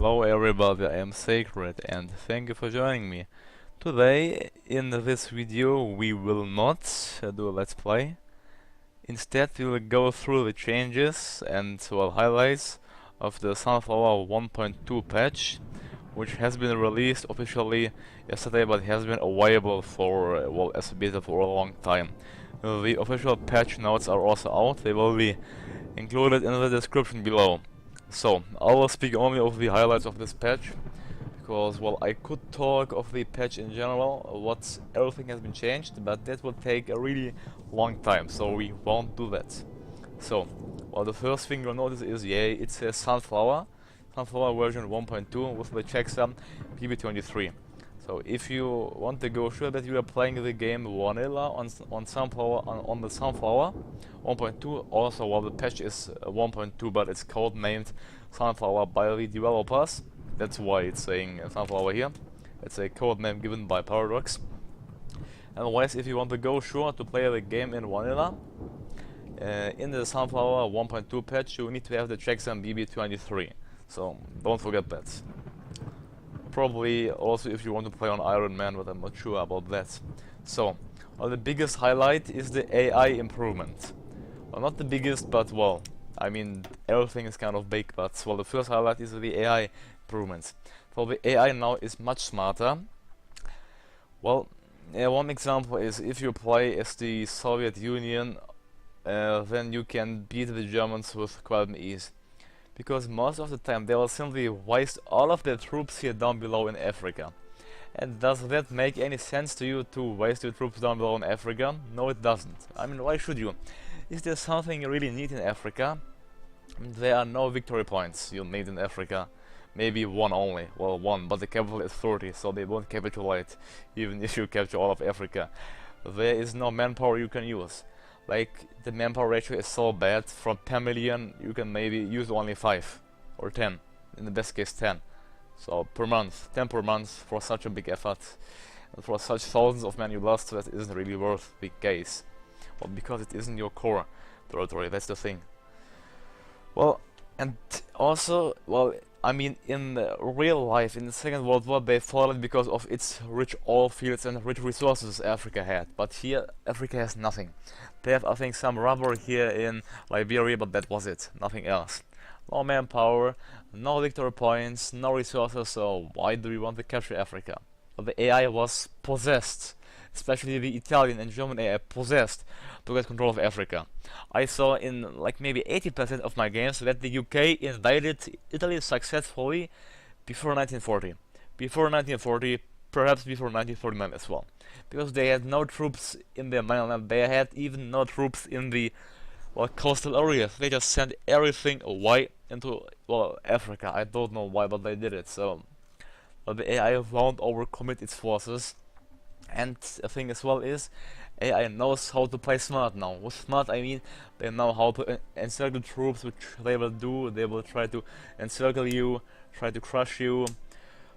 Hello everybody, I am Sacred and thank you for joining me. Today, in this video, we will not do a let's play. Instead, we will go through the changes and highlights of the Sunflower 1.2 patch, which has been released officially yesterday but has been available for, as a beta for a long time. The official patch notes are also out, they will be included in the description below. So, I will speak only of the highlights of this patch, because, I could talk of the patch in general, what everything has been changed, but that would take a really long time, so we won't do that. So, the first thing you'll notice is, it says Sunflower version 1.2 with the checksum PB23. So, if you want to go sure that you are playing the game vanilla on Sunflower, on the Sunflower 1.2, also the patch is 1.2, but it's codenamed Sunflower by the developers. That's why it's saying Sunflower here. It's a code name given by Paradox. Otherwise, if you want to go sure to play the game in vanilla, in the Sunflower 1.2 patch, you need to have the checksum BB23. So don't forget that. Probably also if you want to play on Iron Man, but I'm not sure about that. So, the biggest highlight is the AI improvement. Well, not the biggest, but I mean, everything is kind of big, but the first highlight is the AI improvements. So the AI now is much smarter. One example is if you play as the Soviet Union, then you can beat the Germans with quite an ease. Because most of the time they will simply waste all of their troops here down below in Africa. And does that make any sense to you, to waste your troops down below in Africa? No, it doesn't. I mean, why should you? Is there something you really need in Africa? I mean, there are no victory points you'll need in Africa. Maybe one only. Well, one, but the capital is 30, so they won't capitulate even if you capture all of Africa. There is no manpower you can use. Like, the manpower ratio is so bad, from 10 million you can maybe use only 5 or 10, in the best case 10. So per month, 10 per month for such a big effort, and for such thousands of men you lost, that isn't really worth the case. Well, because it isn't your core territory, that's the thing. And also, I mean, in real life, in the Second World War, they fought it because of its rich oil fields and rich resources Africa had. But here, Africa has nothing. They have, I think, some rubber here in Liberia, but that was it. Nothing else. No manpower, no victory points, no resources, so why do we want to capture Africa? But the AI was possessed. Especially the Italian and German AI possessed to get control of Africa. I saw in maybe 80% of my games that the UK invaded Italy successfully before 1940. Before 1940, perhaps before 1949 as well. Because they had no troops in their mainland, they had even no troops in the coastal areas. They just sent everything away into Africa. I don't know why, but they did it. So the AI won't overcommit its forces. And the thing as well is, AI knows how to play smart now. With smart I mean, they know how to encircle troops, which they will do. They will try to encircle you, try to crush you,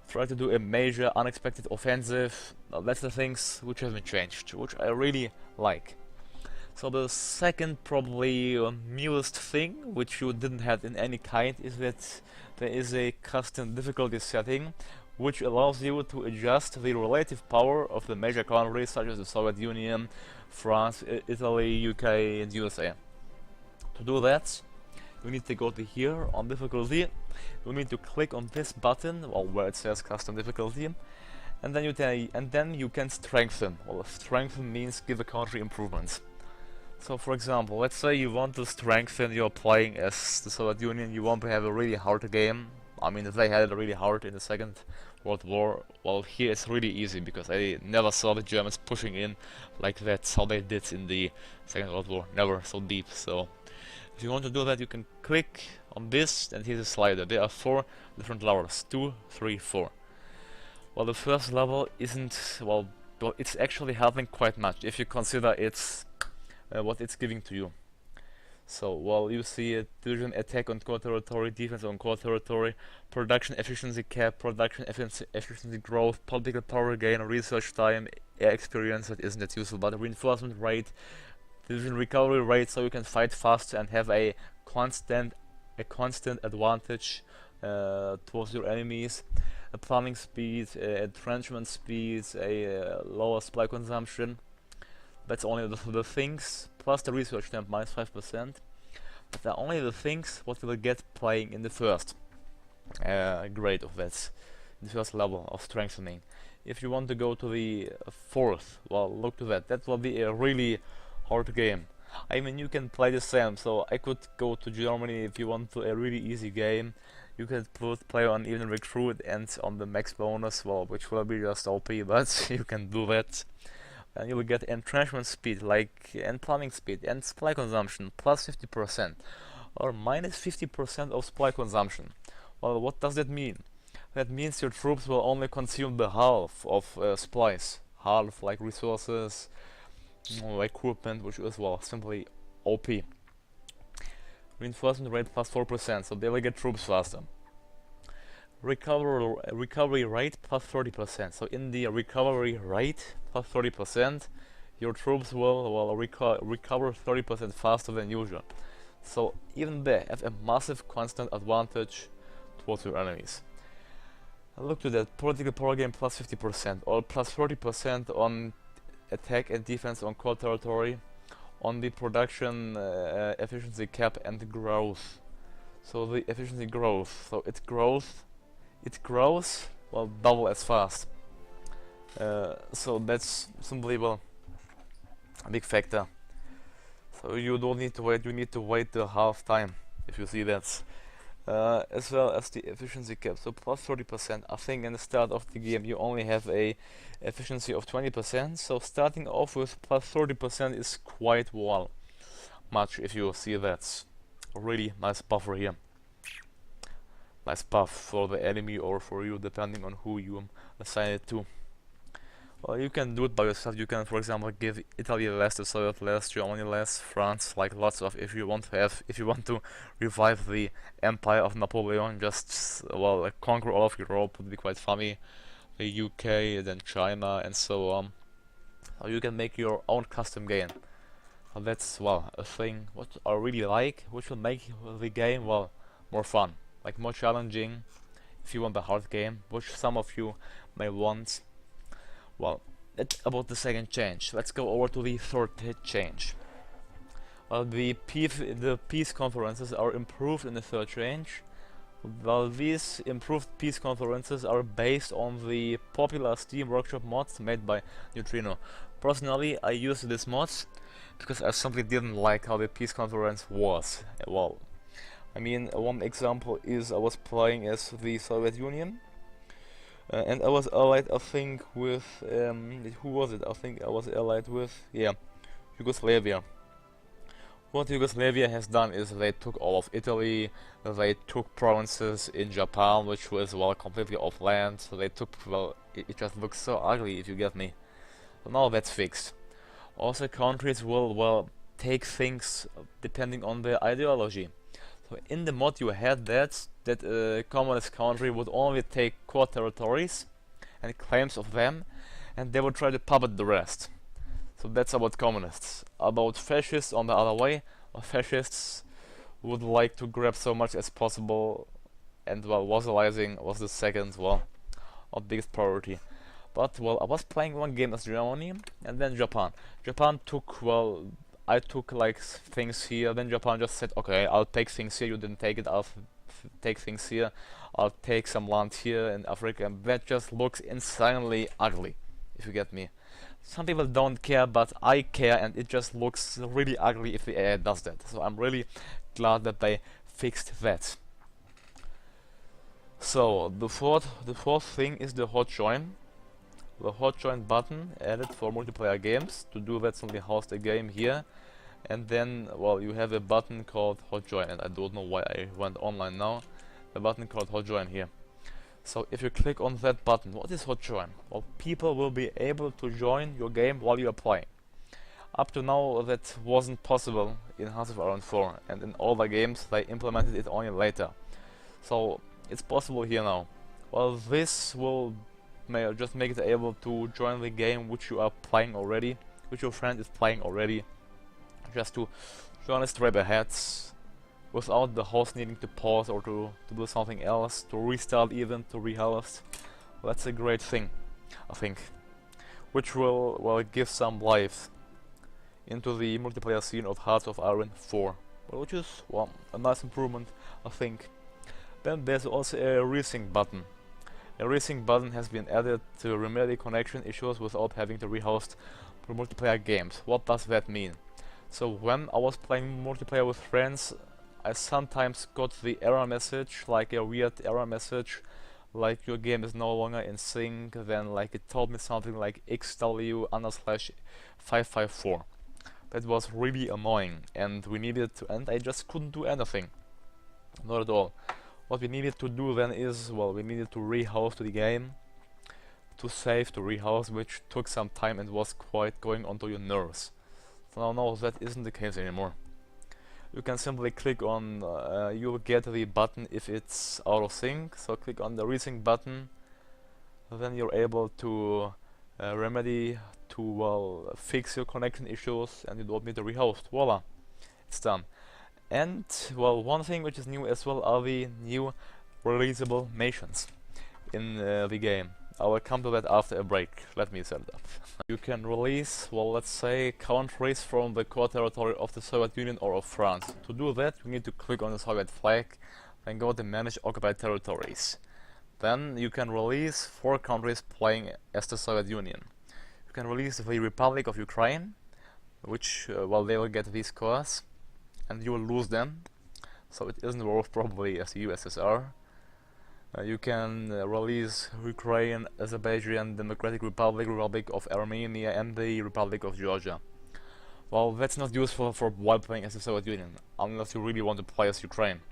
try to do a major unexpected offensive. That's the things which have been changed, which I really like. So the second probably newest thing, which you didn't have in any kind, is that there is a custom difficulty setting which allows you to adjust the relative power of the major countries such as the Soviet Union, France, Italy, UK and USA. To do that, you need to go to here on difficulty. You need to click on this button, where it says custom difficulty, and then you can strengthen. Strengthen means give a country improvements. So for example, let's say you want to strengthen your playing as the Soviet Union, you want to have a really hard game. I mean, they had it really hard in the Second World War. Here it's really easy because I never saw the Germans pushing in like that, how they did in the Second World War. Never so deep. So if you want to do that, you can click on this, and here's a slider. There are 4 different levels: 2, 3, 4. The first level isn't it's actually helping quite much if you consider it's what it's giving to you. So, you see a division attack on core territory, defense on core territory, production efficiency cap, production efficiency growth, political power gain, research time, air experience, that isn't that useful, but reinforcement rate, division recovery rate, so you can fight faster and have a constant advantage towards your enemies, a planning speed, entrenchment speed, a lower supply consumption. That's only the things, plus the research temp minus 5%. But they're only the things what you will get playing in the first grade of that, the first level of strengthening. If you want to go to the fourth, well, look to that. That will be a really hard game. I mean, you can play the same, so I could go to Germany if you want to a really easy game. You can play on even recruit and on the max bonus, well, which will be just OP, but you can do that. And you will get entrenchment speed, and planning speed, and supply consumption, plus 50%, or minus 50% of supply consumption. Well, what does that mean? That means your troops will only consume the half of supplies, half like resources, equipment, which is, well, simply OP. Reinforcement rate plus 4%, so they will get troops faster. Recovery rate plus 30%, so in the recovery rate plus 30%, your troops will recover 30% faster than usual. So even they have a massive constant advantage towards your enemies. Look to that, political power gain plus 50%, or plus 30% on attack and defense on core territory, on the production efficiency cap and growth. So the efficiency growth, so it grows, well, double as fast. So that's simply, well, a big factor. So you don't need to wait, you need to wait the half time, if you see that. As well as the efficiency cap, so plus 30%. I think in the start of the game you only have a efficiency of 20%, so starting off with plus 30% is quite, well, much, if you see that. Really nice buffer here. Nice buff for the enemy or for you, depending on who you assign it to. Well, you can do it by yourself. You can, for example, give Italy less, the Soviet less, Germany less, France, like lots of. If you want to revive the empire of Napoleon, just, well, conquer all of Europe would be quite funny. The UK, then China, and so on. So you can make your own custom game. So that's, well, a thing what I really like, which will make the game, well, more fun, like more challenging. If you want a hard game, which some of you may want. Well, that's about the second change. Let's go over to the third change. Well, the peace conferences are improved in the third change. Well, these improved peace conferences are based on the popular Steam Workshop mods made by Neutrino. Personally, I used these mods because I simply didn't like how the peace conference was. Well, I mean, one example is I was playing as the Soviet Union. And I was allied, I think, with who was it? I think I was allied with, yeah, Yugoslavia. What Yugoslavia has done is they took all of Italy, they took provinces in Japan, which was, well, completely off land. So they took, well, it just looks so ugly, if you get me. So now that's fixed. Also, countries will, well, take things depending on their ideology. So in the mod you had that a communist country would only take core territories and claims of them, and they would try to puppet the rest. So that's about communists. About fascists, on the other way, fascists would like to grab so much as possible, and, well, vassalizing was the second, well, our biggest priority. But, well, I was playing one game as Germany, and then Japan. Japan took, well, I took, like, things here, then Japan just said, okay, I'll take things here, you didn't take it, I'll take things here, I'll take some land here in Africa, and that just looks insanely ugly, if you get me. Some people don't care, but I care, and it just looks really ugly if the AI does that. So I'm really glad that they fixed that. So the fourth thing is the hot join. The hot join button added for multiplayer games. To do that, simply host a game here, and then, well, you have a button called hot join, and I don't know why I went online now. A button called hot join here. So if you click on that button, what is hot join? Well, people will be able to join your game while you are playing. Up to now that wasn't possible in Hearts of Iron 4, and in all the games they implemented it only later. So it's possible here now. Well, this will just make it able to join the game which you are playing already, which your friend is playing already, just to join a straight ahead, without the host needing to pause or to do something else, to restart even, to rehost. That's a great thing, I think, which will give some life into the multiplayer scene of Hearts of Iron 4, which is, well, a nice improvement, I think. Then there's also a resync button. A resync button has been added to remedy connection issues without having to rehost for multiplayer games. What does that mean? So when I was playing multiplayer with friends, I sometimes got the error message, like a weird error message, like your game is no longer in sync, then like it told me something like xw_554. That was really annoying, and I just couldn't do anything. Not at all. What we needed to do then is, well, we needed to rehost the game, to save, to rehost, which took some time and was quite going onto your nerves. So now that isn't the case anymore. You can simply click on, you will get the button if it's out of sync, so click on the resync button, then you're able to remedy, to, well, fix your connection issues, and you don't need to rehost. Voila, it's done. And, well, one thing which is new as well are the new releasable nations in the game. I will come to that after a break. Let me set it up. You can release, well, let's say, countries from the core territory of the Soviet Union or of France. To do that, you need to click on the Soviet flag, then go to Manage Occupied Territories. Then you can release 4 countries playing as the Soviet Union. You can release the Republic of Ukraine, which, well, they will get these cores, and you will lose them, so it isn't worth probably as the USSR. You can release Ukraine, Azerbaijan, Democratic Republic, Republic of Armenia, and the Republic of Georgia. Well, that's not useful for while playing as the Soviet Union, unless you really want to play as Ukraine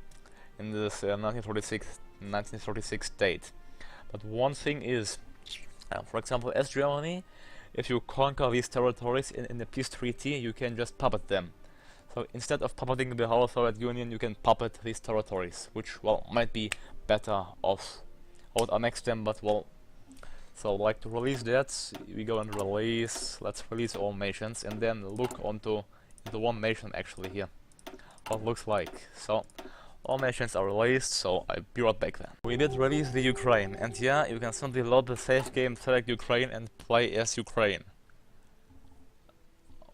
in this 1946 state. But one thing is, for example, as Germany, if you conquer these territories in a peace treaty, you can just puppet them. So instead of puppeting the whole Soviet Union, you can puppet these territories, which, well, might be better off. I would annex them, but, well, so like to release that, we go and release, let's release all nations, and then look into one nation actually here, what it looks like. So all nations are released, so I'll be right back then. We did release the Ukraine, and yeah, you can simply load the save game, select Ukraine, and play as Ukraine.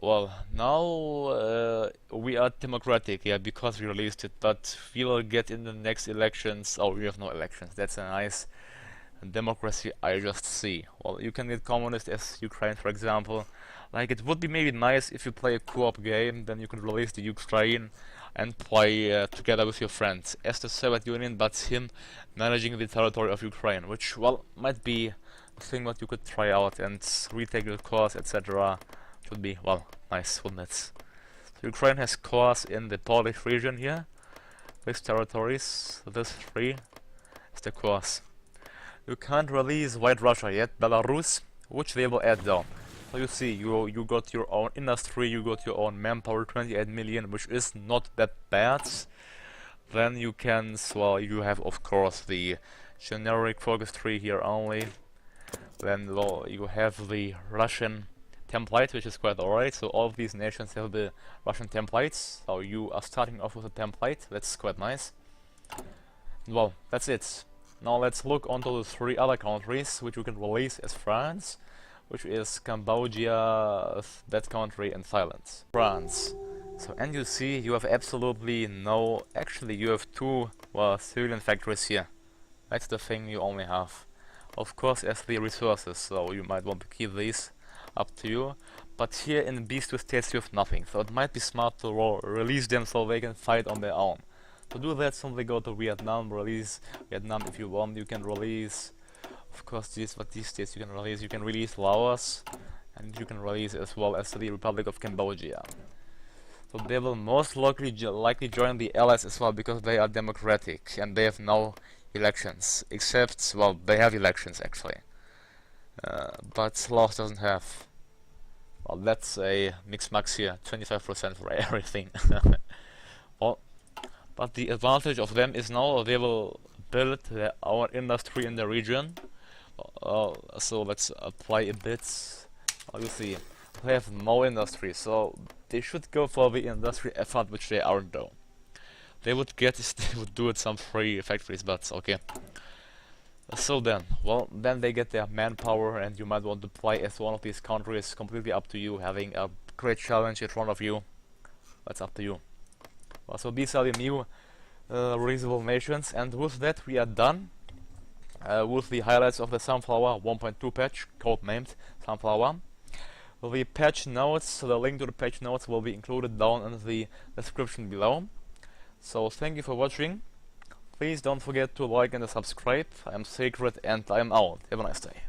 Well, now we are democratic, yeah, because we released it, but we will get in the next elections. Oh, we have no elections. That's a nice democracy I just see. Well, you can get communist as Ukraine, for example. Like, it would be maybe nice if you play a co-op game, then you can release the Ukraine and play together with your friends as the Soviet Union, but him managing the territory of Ukraine, which, well, might be a thing that you could try out and retake your course, etc. Would be, well, nice, wouldn't it? So Ukraine has cores in the Polish region here, with territories. So this 3 is the cores. You can't release White Russia yet, Belarus, which they will add down. So you see, you got your own industry, you got your own manpower, 28 million, which is not that bad. Then you can, well, you have of course the generic focus tree here only. Then, well, you have the Russian template, which is quite alright. So all of these nations have the Russian templates, so you are starting off with a template. That's quite nice. Well, that's it. Now let's look onto the 3 other countries which we can release as France, which is Cambodia, that country, and Thailand. France. So, and you see, you have absolutely no, actually you have 2, well, civilian factories here. That's the thing you only have. Of course, as the resources, so you might want to keep these, up to you. But here in these 2 states you have nothing, so it might be smart to release them so they can fight on their own. To do that, simply go to Vietnam, release Vietnam if you want. You can release, of course, these states you can release. You can release Laos, and you can release as well as the Republic of Cambodia. So they will most likely join the Allies as well, because they are democratic and they have no elections, except, well, they have elections actually. But Laos doesn't have. Well, that's a mix-max here, 25% for everything. Well, but the advantage of them is now they will build their own industry in the region. So let's apply a bit. You see, they have no industry, so they should go for the industry effort, which they aren't though. they would get is they would do it some free factories, but okay. So then, well, then they get their manpower, and you might want to play as one of these countries. Completely up to you, having a great challenge in front of you. That's up to you. Well, so these are the new releasable nations, and with that we are done with the highlights of the Sunflower 1.2 patch, codenamed Sunflower. The patch notes, so the link to the patch notes will be included down in the description below. So thank you for watching. Please don't forget to like and subscribe. I'm Sacred and I'm out. Have a nice day.